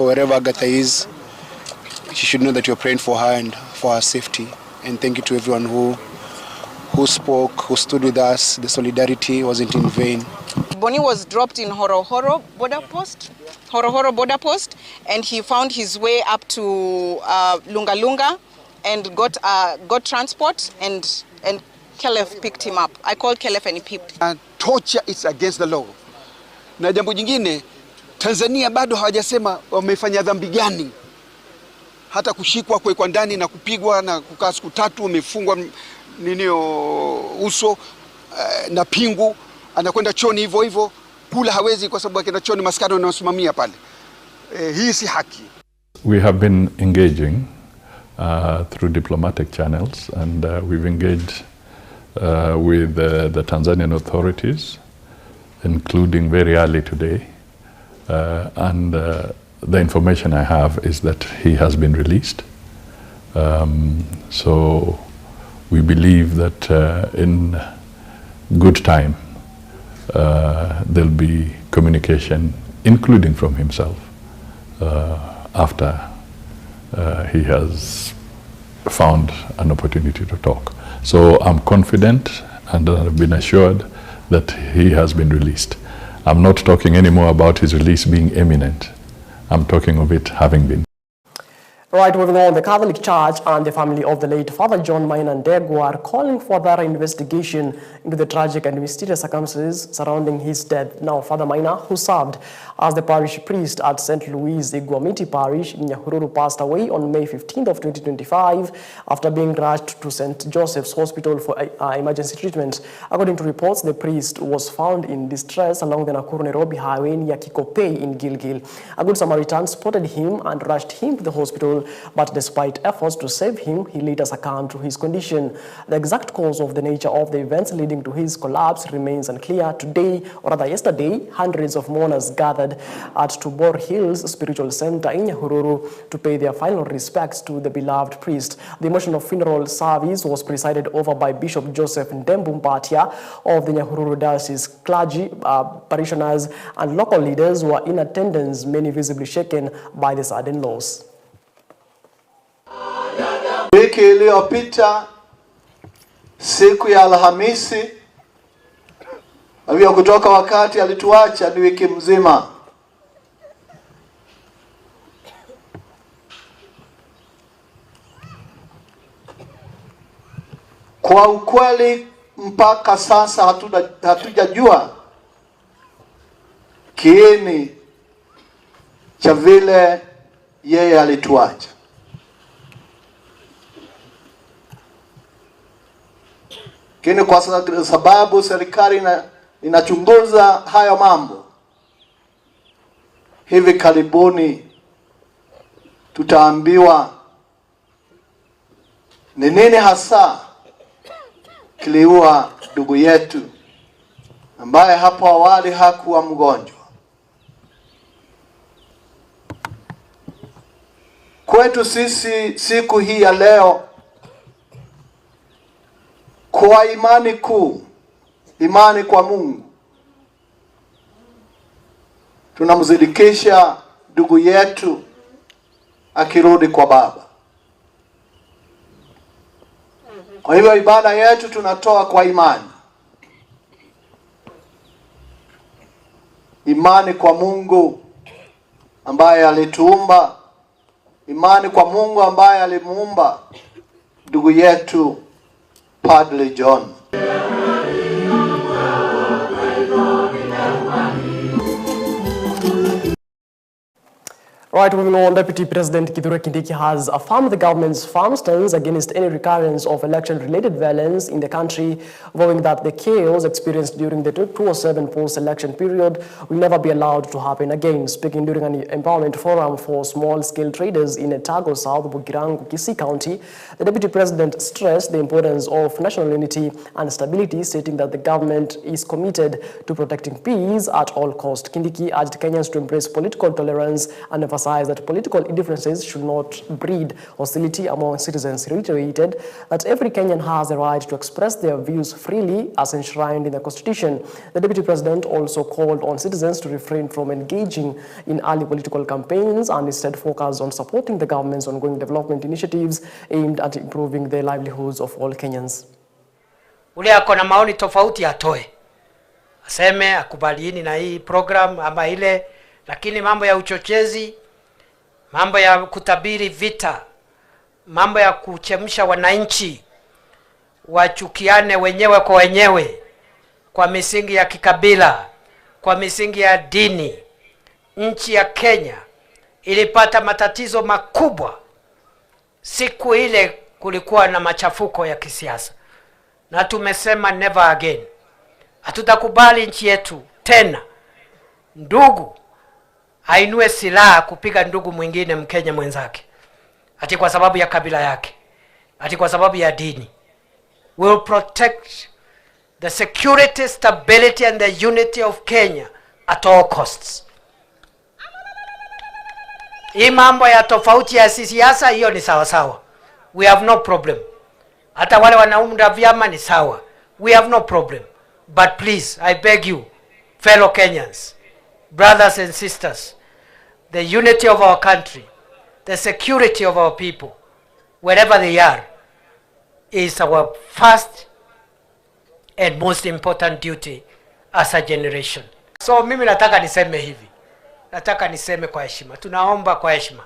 Wherever Agatha is, she should know that you're praying for her and for her safety. And thank you to everyone who spoke, who stood with us. The solidarity wasn't in vain. Bonnie was dropped in Horohoro border post, and he found his way up to Lunga Lunga and got transport, and Kelef picked him up. I called Kelef and he picked. Torture is against the law. Na jambo jingine, Tanzania bado hawajasema wamefanya dhambi gani. Hata kushikwa kuwekwa ndani na kupigwa na kukaa siku 3 umefungwa uso na pingu, anakwenda choni hivyo hivyo, kula hawezi kwa sababu akienda choni maskari wanaosimamia pale. Hii si haki. We have been engaging through diplomatic channels, and we've engaged with the Tanzanian authorities, including very early today, and the information I have is that he has been released. So we believe that in good time there'll be communication, including from himself, after he has found an opportunity to talk. So I'm confident and I've been assured that he has been released. I'm not talking anymore about his release being imminent. I'm talking of it having been. Right, moving on, the Catholic Church and the family of the late Father John Maina Ndegwa are calling for thorough investigation into the tragic and mysterious circumstances surrounding his death. Now, Father Maina, who served as the parish priest at St. Louis Igwamiti Parish in Nyahururu, passed away on May 15th of 2025 after being rushed to St. Joseph's Hospital for emergency treatment. According to reports, the priest was found in distress along the Nakuru-Nairobi highway near Kikopey in Gilgil. A Good Samaritan spotted him and rushed him to the hospital, but despite efforts to save him, he later succumbed to his condition. The exact cause of the nature of the events leading to his collapse remains unclear. Today, or rather yesterday, hundreds of mourners gathered at Tubor Hills Spiritual Center in Nyahururu to pay their final respects to the beloved priest. The emotional funeral service was presided over by Bishop Joseph Ndembu Mpatia of the Nyahururu Diocese. Clergy, parishioners, and local leaders were in attendance, many visibly shaken by the sudden loss. Wiki iliyopita siku ya Alhamisi, alivyo kutoka wakati alituacha ni wiki mzima. Kwa ukweli mpaka sasa hatujajua kiini cha vile yeye alituacha. Kini kwa sababu serikali inachunguza hayo mambo, hivi karibuni tutaambiwa ni nini hasa kiliua ndugu yetu ambaye hapo awali hakuwa mgonjwa. Kwetu sisi siku hii ya leo, kwa imani kuu, imani kwa Mungu, tunamzidikisha ndugu yetu akirudi kwa Baba. Kwa hivyo ibada yetu tunatoa kwa imani. Imani kwa Mungu ambaye alituumba, imani kwa Mungu ambaye alimuumba ndugu yetu Padre John. Right, moving on, Deputy President Kithure Kindiki has affirmed the government's firm stance against any recurrence of election-related violence in the country, vowing that the chaos experienced during the 2007 post-election period will never be allowed to happen again. Speaking during an empowerment forum for small-scale traders in Etago, South Bugirango, Kisii County, the Deputy President stressed the importance of national unity and stability, stating that the government is committed to protecting peace at all costs. Kindiki urged Kenyans to embrace political tolerance and emphasize emphasized that political differences should not breed hostility among citizens. He reiterated that every Kenyan has the right to express their views freely as enshrined in the Constitution. The Deputy President also called on citizens to refrain from engaging in early political campaigns and instead focus on supporting the government's ongoing development initiatives aimed at improving the livelihoods of all Kenyans. Ule ako na maoni tofauti atoe. Aseme akubaliini na hii program ama ile, lakini mambo ya uchochezi, mambo ya kutabiri vita, mambo ya kuchemsha wananchi wachukiane wenyewe kwa wenyewe kwa misingi ya kikabila, kwa misingi ya dini. Nchi ya Kenya ilipata matatizo makubwa siku ile kulikuwa na machafuko ya kisiasa, na tumesema never again. Hatutakubali nchi yetu tena ndugu ainue silaha kupiga ndugu mwingine Mkenya mwenzake ati kwa sababu ya kabila yake, ati kwa sababu ya dini. We will protect the security, stability and the unity of Kenya at all costs. Hii mambo ya tofauti ya siasa hiyo ni sawa sawa. We have no problem. Hata wale wanaunda vyama ni sawa. We have no problem. But please, I beg you, fellow Kenyans, brothers and sisters, the unity of our country, the security of our people, wherever they are, is our first and most important duty as a generation. So mimi nataka niseme hivi. Nataka niseme kwa heshima. Tunaomba kwa heshima.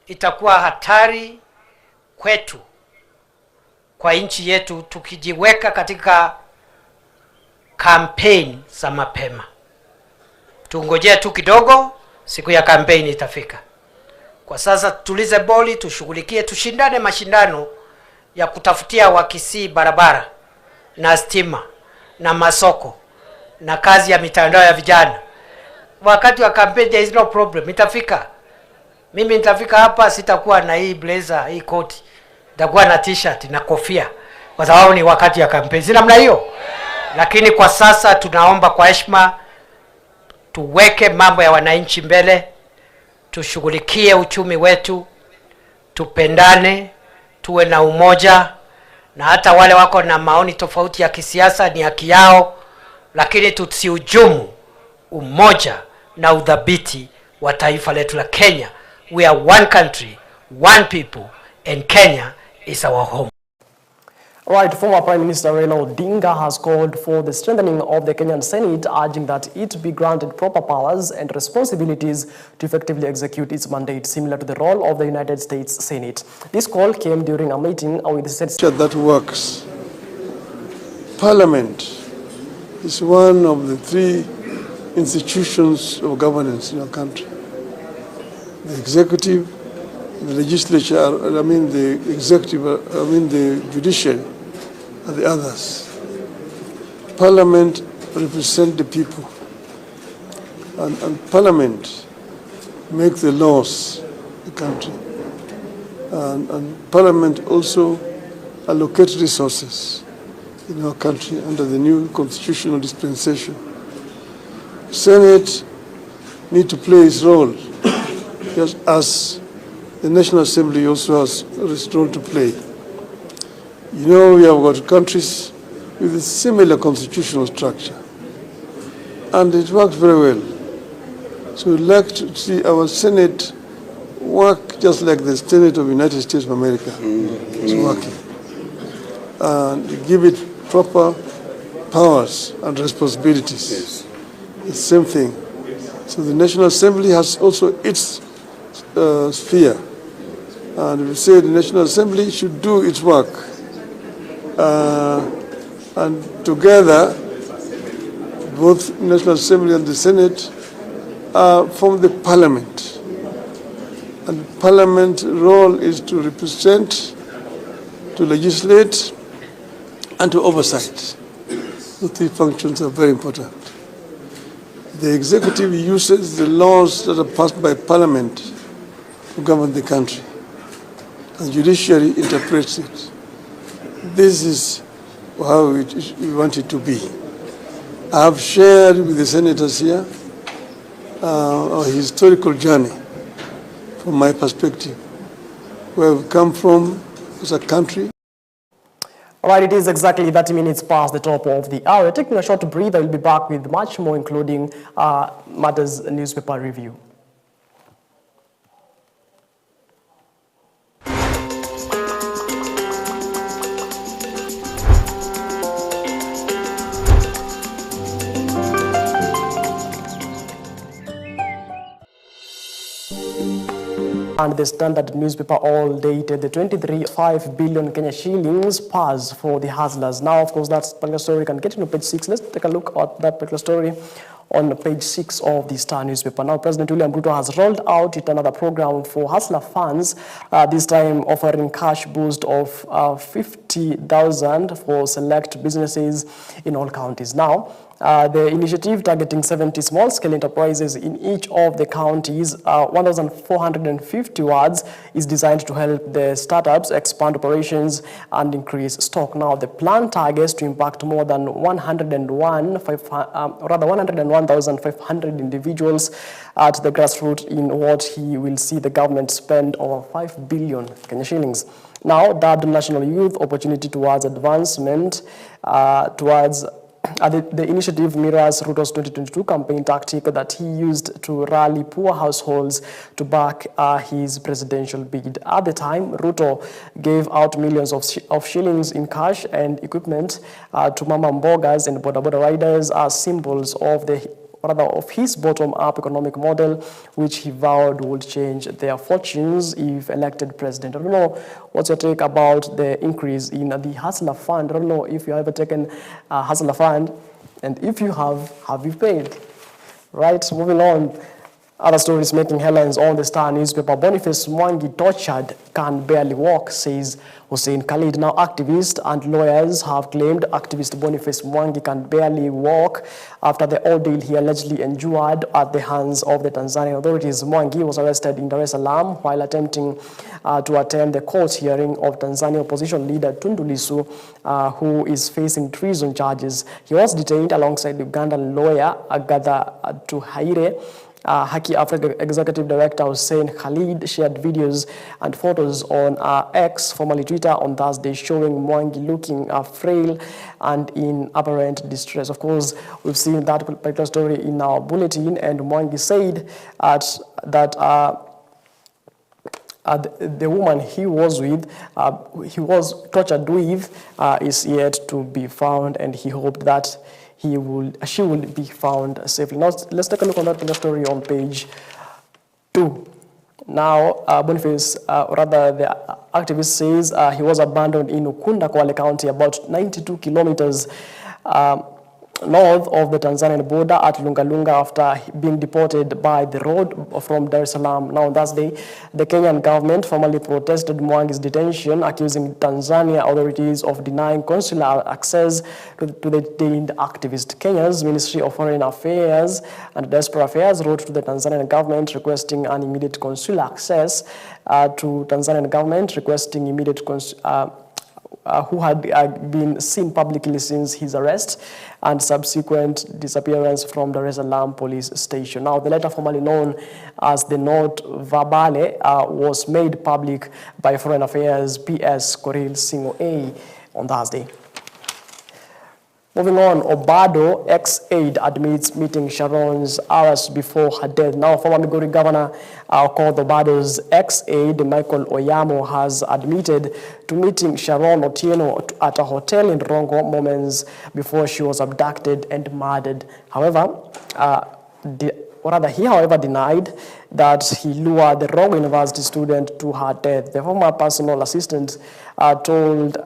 Itakuwa hatari kwetu, kwa nchi yetu, tukijiweka katika campaign za mapema. Tungojea tu kidogo, siku ya campaign itafika. Kwa sasa tulize boli, tushughulikie, tushindane mashindano ya kutafutia Wakisii barabara na stima na masoko na kazi ya mitandao ya vijana. Wakati wa campaign there is no problem, itafika. Mimi nitafika hapa, sitakuwa na hii blazer, hii koti. Nitakuwa na t-shirt na kofia kwa sababu ni wakati ya campaign. Si namna hiyo? Lakini kwa sasa tunaomba kwa heshima tuweke mambo ya wananchi mbele, tushughulikie uchumi wetu, tupendane, tuwe na umoja, na hata wale wako na maoni tofauti ya kisiasa ni haki yao, lakini tusihujumu umoja na udhabiti wa taifa letu la Kenya. We are one country, one people, and Kenya is our home. Right, former Prime Minister Raila Odinga has called for the strengthening of the Kenyan Senate, urging that it be granted proper powers and responsibilities to effectively execute its mandate, similar to the role of the United States Senate. This call came during a meeting with the Senate. That works. Parliament is one of the three institutions of governance in our country. The executive, the legislature, the executive, the judiciary, and the others. Parliament represents the people, and Parliament makes the laws of the country. And Parliament also allocates resources in our country under the new constitutional dispensation. Senate need to play its role, just as the National Assembly also has a role to play. You know, we have got countries with a similar constitutional structure, and it works very well. So we'd like to see our Senate work just like the Senate of the United States of America is working, and give it proper powers and responsibilities. Yes. The same thing. So the National Assembly has also its sphere, and we say the National Assembly should do its work, and together both National Assembly and the Senate form the Parliament, and Parliament's role is to represent, to legislate, and to oversight. The three functions are very important. The executive uses the laws that are passed by Parliament to govern the country, and judiciary interprets it. This is how we want it to be. I have shared with the senators here our historical journey from my perspective, where we've come from as a country. All right, it is exactly 30 minutes past the top of the hour. Taking a short breather, we'll be back with much more, including Matters newspaper review. And the Standard newspaper all dated the 23.5 billion Kenya shillings pass for the hustlers. Now, of course, that particular story you can get into page 6. Let's take a look at that particular story on page 6 of the Star newspaper. Now, President William Ruto has rolled out yet another program for hustler funds, this time offering cash boost of 50,000 for select businesses in all counties. Now, the initiative targeting 70 small-scale enterprises in each of the counties, 1,450 wards, is designed to help the startups expand operations and increase stock. Now, the plan targets to impact more than 101,500 individuals at the grassroots in what he will see the government spend over 5 billion Kenya shillings. Now, dubbed National Youth Opportunity Towards Advancement, the initiative mirrors Ruto's 2022 campaign tactic that he used to rally poor households to back his presidential bid. At the time, Ruto gave out millions of shillings in cash and equipment to Mama Mbogas and Boda Boda riders as symbols of his bottom-up economic model, which he vowed would change their fortunes if elected president. I don't know what's your take about the increase in the Hustler Fund. I don't know if you have ever taken a Hustler Fund, and if you have you paid? Right, moving on. Other stories making headlines on the Star newspaper. Boniface Mwangi tortured, can barely walk, says Hussein Khalid. Now, activists and lawyers have claimed activist Boniface Mwangi can barely walk after the ordeal he allegedly endured at the hands of the Tanzanian authorities. Mwangi was arrested in Dar es Salaam while attempting to attend the court hearing of Tanzania opposition leader Tundu Lissu, who is facing treason charges. He was detained alongside Ugandan lawyer Agatha Tuhaire. Haki Africa Executive Director Hussein Khalid shared videos and photos on X, formerly Twitter, on Thursday, showing Mwangi looking frail and in apparent distress. Of course, we've seen that particular story in our bulletin, and Mwangi said that the woman he was tortured with, is yet to be found, and he hoped that she will be found safely. Now, let's take a look on that story on page 2. Now, Boniface, the activist says he was abandoned in Ukunda, Kwale County, about 92 kilometers north of the Tanzanian border at Lungalunga after being deported by the road from Dar es Salaam. Now, on Thursday, the Kenyan government formally protested Mwangi's detention, accusing Tanzania authorities of denying consular access to the detained activist. Kenya's Ministry of Foreign Affairs and Diaspora Affairs wrote to the Tanzanian government requesting an immediate consular access to Tanzanian government, requesting immediate who had been seen publicly since his arrest and subsequent disappearance from the Dar es Salaam police station. Now, the letter formerly known as the Note Verbale was made public by Foreign Affairs PS Koril Singo A on Thursday. Moving on, Obado, ex-aide, admits meeting Sharon's hours before her death. Now, former Migori governor called Obado's ex-aide, Michael Oyamo, has admitted to meeting Sharon Otieno at a hotel in Rongo moments before she was abducted and murdered. However, he denied that he lured the Rongo University student to her death. The former personal assistant told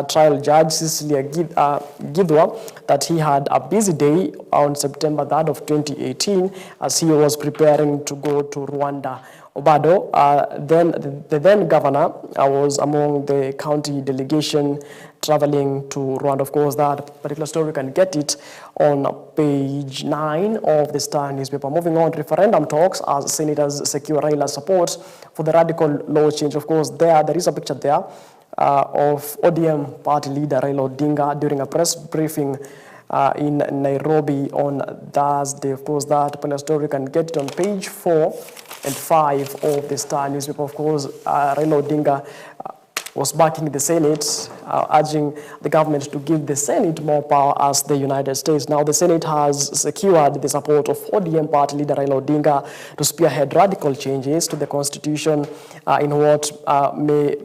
trial judge Cecilia Gidwa that he had a busy day on September 3rd of 2018 as he was preparing to go to Rwanda. Obado, the then governor, was among the county delegation traveling to Rwanda. Of course, that particular story, you can get it on page 9 of the Star newspaper. Moving on, referendum talks as senators secure Raila's support for the radical law change. Of course, there is a picture there of ODM party leader Raila Odinga during a press briefing in Nairobi on Thursday. Of course, that particular story you can get it on page 4 and 5 of the Star newspaper. Of course, Raila Odinga was backing the Senate, urging the government to give the Senate more power as the United States. Now, the Senate has secured the support of ODM party leader Raila Odinga to spearhead radical changes to the Constitution in what may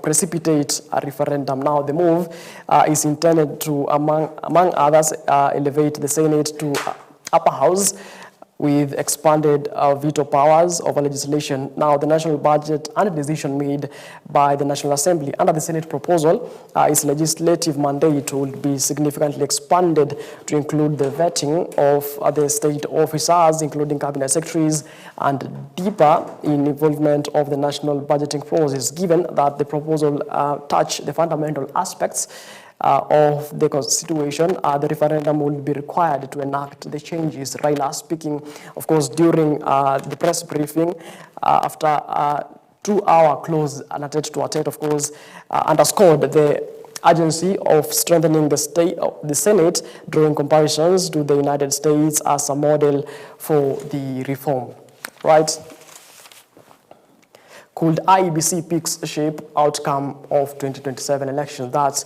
precipitate a referendum. Now, the move is intended to, among others, elevate the Senate to upper house with expanded veto powers over legislation. Now, the national budget and the decision made by the National Assembly under the Senate proposal, its legislative mandate will be significantly expanded to include the vetting of the state officers, including cabinet secretaries, and deeper in involvement of the national budgeting process, given that the proposal touch the fundamental aspects of the constitution. The referendum will be required to enact the changes. Raila speaking, of course, during the press briefing after a 2-hour close to attend, of course, underscored the urgency of strengthening the Senate, drawing comparisons to the United States as a model for the reform. Right? Could IEBC picks shape outcome of 2027 elections? That's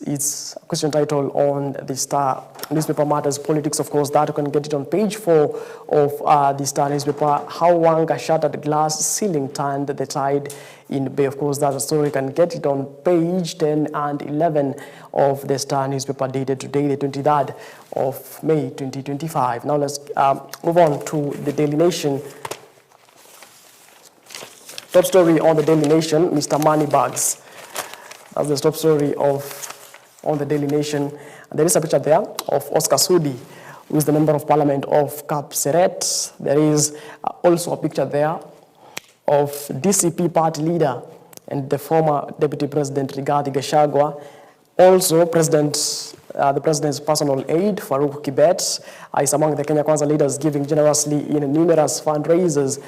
its question title on the Star newspaper Matters Politics. Of course, that you can get it on page 4 of the Star newspaper. How Wanga shattered glass ceiling turned the tide in Bay. Of course, that's a story. You can get it on page 10 and 11 of the Star newspaper, dated today, the 23rd of May 2025. Now let's move on to the Daily Nation. Top story on the Daily Nation, Mr. Moneybags. That's the top story on the Daily Nation. And there is a picture there of Oscar Sudi, who is the Member of Parliament of Kapseret. There is also a picture there of DCP party leader and the former Deputy President Rigathi Gachagua. Also, the President's personal aide, Farouk Kibet, is among the Kenya Kwanza leaders giving generously in numerous fundraisers.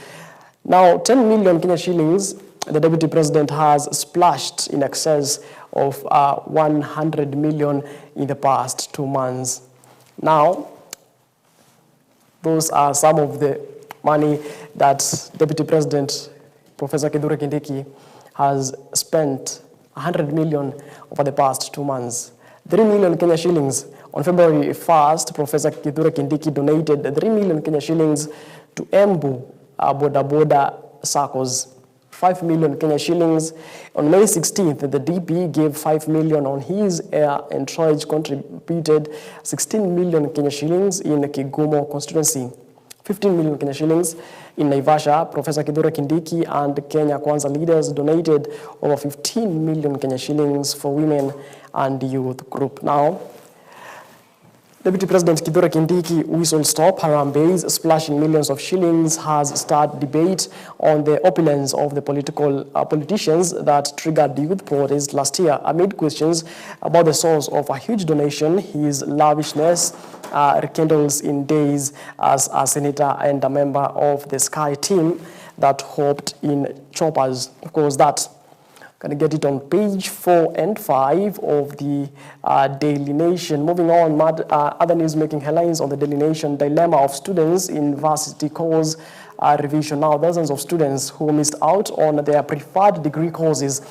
Now, 10 million Kenya shillings the Deputy President has splashed in excess of 100 million in the past 2 months. Now, those are some of the money that Deputy President Professor Kithure Kindiki has spent, 100 million over the past 2 months. 3 million Kenya shillings. On February 1st, Professor Kithure Kindiki donated 3 million Kenya shillings to Embu Boda Boda Circles. 5 million Kenya shillings. On May 16th, the DP gave 5 million on his air, and Troij contributed 16 million Kenya shillings in Kigumo constituency. 15 million Kenya shillings in Naivasha. Professor Kithure Kindiki and Kenya Kwanza leaders donated over 15 million Kenya shillings for women and youth group. Now, Deputy President Kithure Kindiki whistle stop Harambe's splashing millions of shillings has started debate on the opulence of the politicians that triggered the youth protest last year. Amid questions about the source of a huge donation, his lavishness rekindles in days as a senator and a member of the Sky team that hoped in choppers. Of course, that can get it on page 4 and 5 of the Daily Nation. Moving on, other news making headlines on the Daily Nation. Dilemma of students in varsity course revision. Now, dozens of students who missed out on their preferred degree courses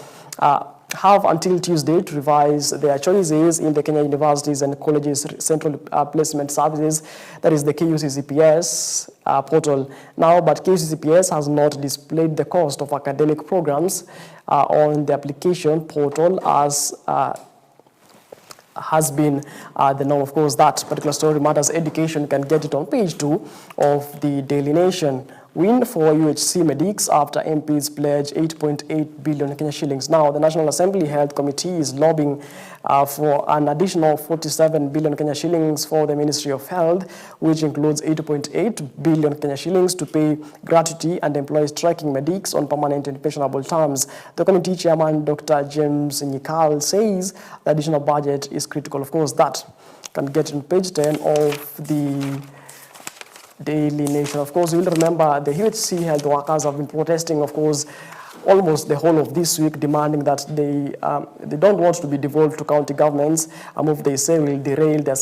have until Tuesday to revise their choices in the Kenya Universities and Colleges Central Placement Services, that is the KUCCPS portal. Now, but KUCCPS has not displayed the cost of academic programs on the application portal as has been the norm. Of course, that particular story, Matters Education, can get it on page 2 of the Daily Nation. Win for UHC medics after MPs pledge 8.8 billion Kenya shillings. Now, the National Assembly Health Committee is lobbying for an additional 47 billion Kenya shillings for the Ministry of Health, which includes 8.8 billion Kenya shillings to pay gratuity and employ striking medics on permanent and pensionable terms. The committee chairman, Dr. James Nyikal, says the additional budget is critical. Of course, that can get on page 10 of the Daily Nation. Of course, you will remember the UHC health workers have been protesting, of course, almost the whole of this week, demanding that they don't want to be devolved to county governments, a move they say will derail their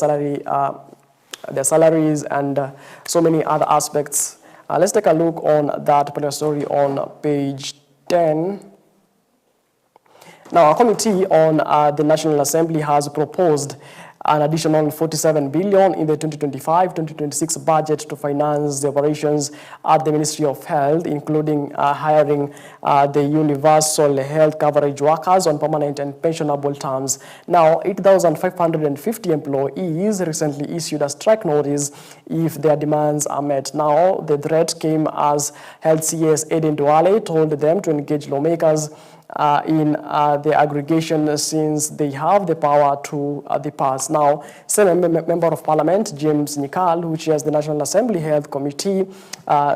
salaries and so many other aspects. Let's take a look on that particular story on page 10. Now, a committee on the National Assembly has proposed an additional 47 billion in the 2025-2026 budget to finance the operations at the Ministry of Health, including hiring the universal health coverage workers on permanent and pensionable terms. Now, 8,550 employees recently issued a strike notice if their demands are met. Now, the threat came as Health CS Eden Duale told them to engage lawmakers in the aggregation since they have the power to the pass. Now, same Member of Parliament, James Nikal, who chairs the National Assembly Health Committee,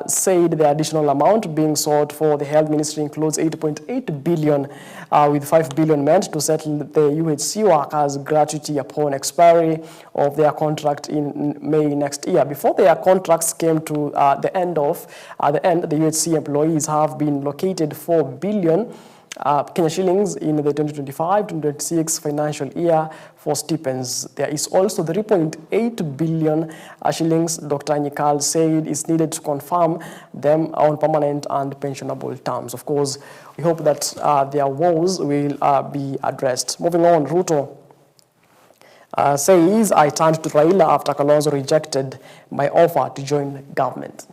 said the additional amount being sought for the Health Ministry includes 8.8 billion, with 5 billion meant to settle the UHC workers' gratuity upon expiry of their contract in May next year. Before their contracts came to the end, the UHC employees have been located 4 billion Kenya shillings in the 2025-2026 financial year for stipends. There is also the 3.8 billion shillings Dr. Nikal said is needed to confirm them on permanent and pensionable terms. Of course, we hope that their woes will be addressed. Moving on, Ruto says, I turned to Raila after Kalonzo rejected my offer to join government.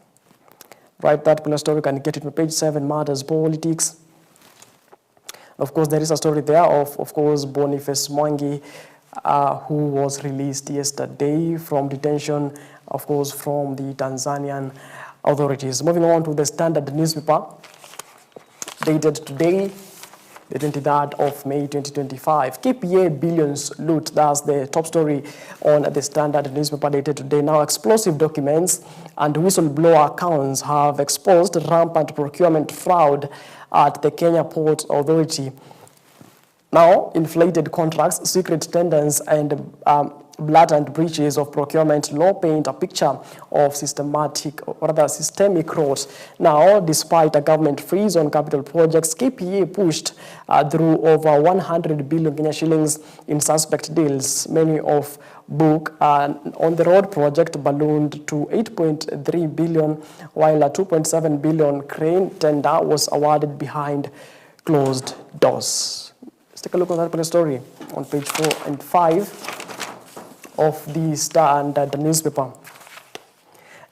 Right, that particular story, can get it on page 7, Matters Politics. Of course, there is a story there of course, Boniface Mwangi, who was released yesterday from detention, of course, from the Tanzanian authorities. Moving on to the Standard newspaper, dated today, the 23rd of May 2025. KPA billions loot, that's the top story on the Standard newspaper dated today. Now, explosive documents and whistleblower accounts have exposed rampant procurement fraud at the Kenya Port Authority. Now, inflated contracts, secret tenders, and blatant breaches of procurement law paint a picture of systemic fraud. Now, despite a government freeze on capital projects, KPA pushed through over 100 billion Kenya shillings in suspect deals. Many of book on the road project ballooned to 8.3 billion, while a 2.7 billion crane tender was awarded behind closed doors. Let's take a look at that story on page 4 and 5 of the Standard newspaper.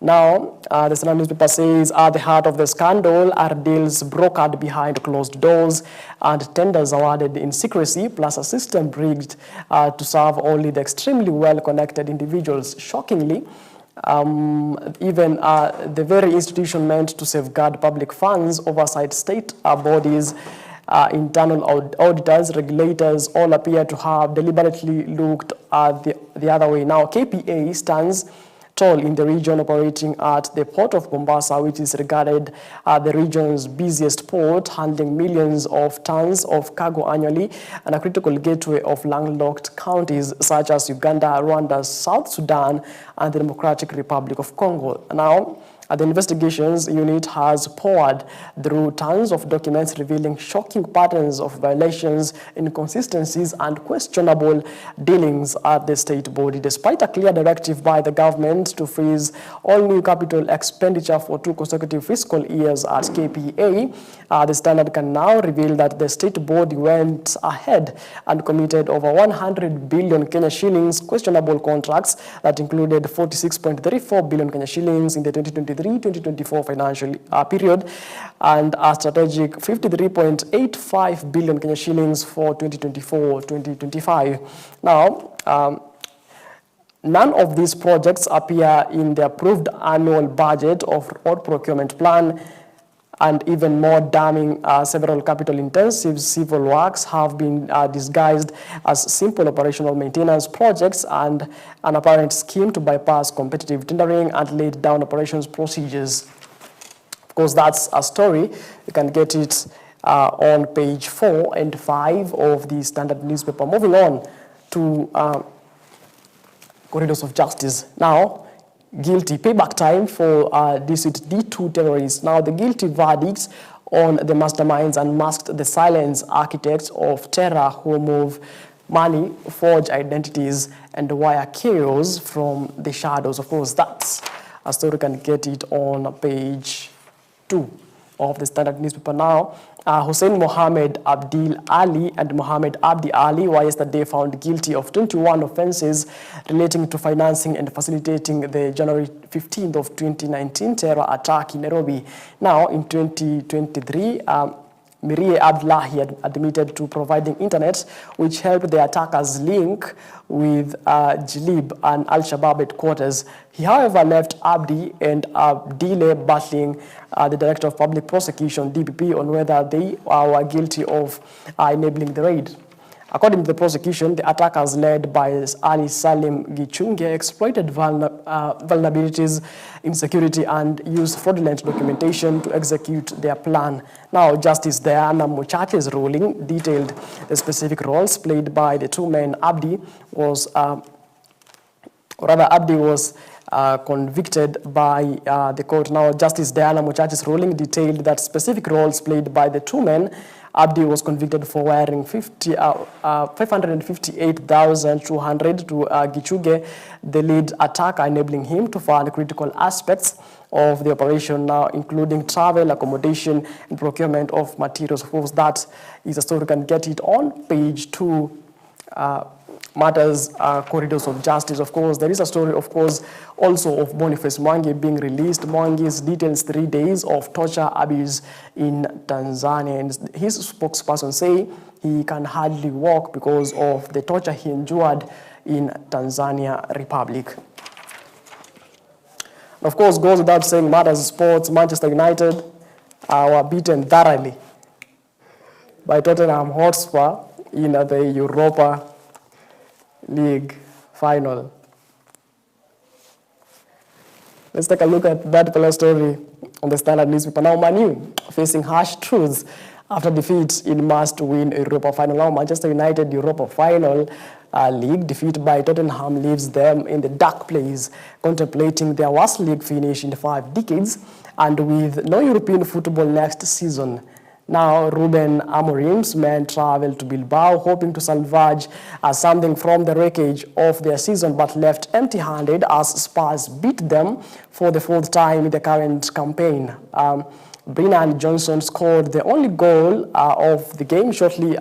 Now, the Standard newspaper says, at the heart of the scandal are deals brokered behind closed doors and tenders awarded in secrecy, plus a system rigged to serve only the extremely well-connected individuals. Shockingly, even the very institution meant to safeguard public funds, oversight state bodies, internal auditors, regulators, all appear to have deliberately looked the other way. Now, KPA stands tall in the region, operating at the port of Mombasa, which is regarded as the region's busiest port, handling millions of tons of cargo annually, and a critical gateway of landlocked counties such as Uganda, Rwanda, South Sudan, and the Democratic Republic of Congo. Now, the investigations unit has poured through tons of documents revealing shocking patterns of violations, inconsistencies, and questionable dealings at the state body. Despite a clear directive by the government to freeze all new capital expenditure for 2 consecutive fiscal years at KPA, the Standard can now reveal that the state body went ahead and committed over 100 billion Kenya shillings questionable contracts that included 46.34 billion Kenya shillings in the 2023-2024 financial period and a strategic 53.85 billion Kenya shillings for 2024-2025. Now, none of these projects appear in the approved annual budget of road procurement plan, and even more damning, several capital-intensive civil works have been disguised as simple operational maintenance projects and an apparent scheme to bypass competitive tendering and laid down operations procedures. Of course, that's a story. You can get it on page 4 and 5 of the Standard newspaper. Moving on to corridors of justice. Now, guilty payback time for D2 terrorists. Now, the guilty verdicts on the masterminds and masked the silent architects of terror who move money, forge identities, and wire chaos from the shadows. Of course, that's a story. You can get it on page 2 of the Standard newspaper now. Hussein Mohammed Abdil Ali and Mohammed Abdi Ali were yesterday found guilty of 21 offenses relating to financing and facilitating the January 15th of 2019 terror attack in Nairobi. Now, in 2023, Mirie Abdullahi had admitted to providing internet, which helped the attackers link with Jilib and Al-Shabaab headquarters. He, however, left Abdi and Abdile battling the Director of Public Prosecution, DPP, on whether they were guilty of enabling the raid. According to the prosecution, the attackers led by Ali Salim Gichunge exploited vulnerabilities in security and used fraudulent documentation to execute their plan. Now, Justice Diana Mochache's ruling detailed the specific roles played by the two men. Abdi was convicted by the court. Now, Justice Diana Mochache's ruling detailed that specific roles played by the two men. Abdi was convicted for wiring 558,200 to Gichuge, the lead attacker, enabling him to fund critical aspects of the operation, now including travel, accommodation, and procurement of materials. Of course, that is a story. You can get it on page 2. Matters corridors of justice. Of course, there is a story, of course, also of Boniface Mwangi being released. Mwangi's details 3 days of torture abuse in Tanzania. And his spokesperson say he can hardly walk because of the torture he endured in Tanzania Republic. And of course, goes without saying, matters sports. Manchester United were beaten thoroughly by Tottenham Hotspur in the Europa League final. Let's take a look at that particular story on the Standard newspaper. Now, Man U facing harsh truths after defeat in must-win Europa final. Now, Manchester United Europa final league defeat by Tottenham leaves them in the dark place, contemplating their worst league finish in 5 decades, and with no European football next season. Now, Ruben Amorim's men travel to Bilbao, hoping to salvage something from the wreckage of their season, but left empty-handed as Spurs beat them for the 4th time in the current campaign. Brennan Johnson scored the only goal of the game shortly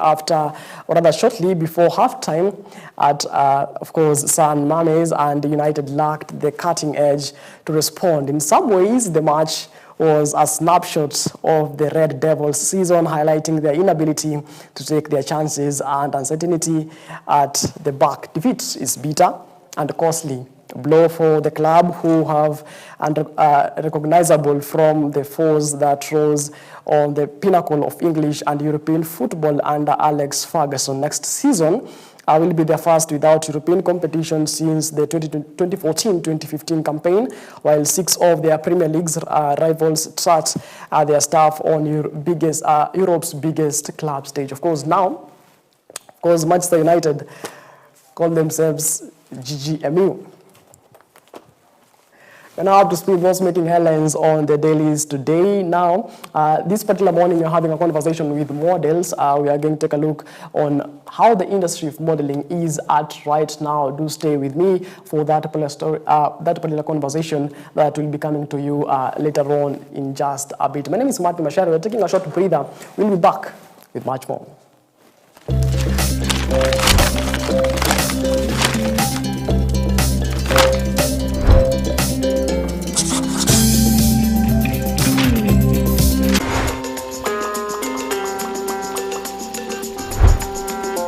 before halftime at, of course, San Mamés, and United lacked the cutting edge to respond. In some ways, the match was a snapshot of the Red Devils' season, highlighting their inability to take their chances and uncertainty at the back. Defeat is bitter and costly blow for the club, who have recognizable from the foes that rose on the pinnacle of English and European football under Alex Ferguson. Next season will be their first without European competition since the 2014-2015 campaign, while 6 of their Premier League's rivals trot their staff on Europe's biggest club stage. Of course, now, Manchester United call themselves GGMU. We're now up to speed what's making headlines on the dailies today. Now, this particular morning, you're having a conversation with models. We are going to take a look on how the industry of modeling is at right now. Do stay with me for that particular story, that particular conversation that will be coming to you later on in just a bit. My name is Martin Mashari. We're taking a short breather. We'll be back with much more.